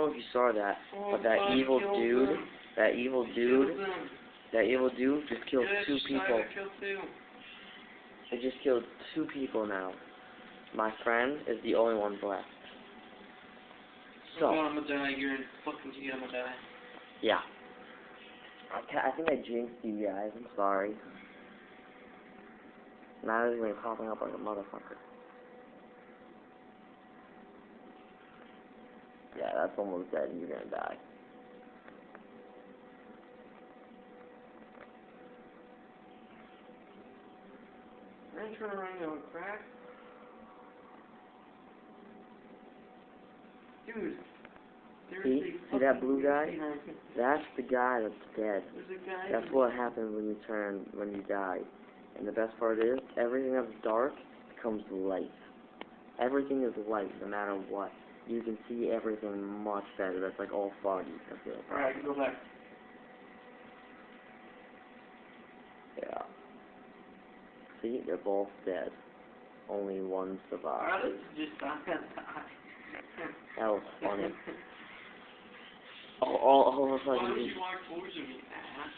know if you saw that, but that evil dude just killed 2 people. It just killed 2 people now. My friend is the only one left. So. I'm gonna die. You're in fucking jail. I'm gonna die. Yeah. I think I jinxed you guys. I'm sorry. Now it's really popping up like a motherfucker. Yeah, that's almost dead and you're gonna die. I ain't trying to run into a crack. Dude. See that blue guy? That's the guy that's dead. That's what happens when you die. And the best part is, everything that's dark becomes light. Everything is light, no matter what. You can see everything much better. That's like all foggy. Alright, go back. Yeah. See, they're both dead. Only one survived. Alright, let's just die. That was funny. All of a sudden. Why would you walk towards me, ass?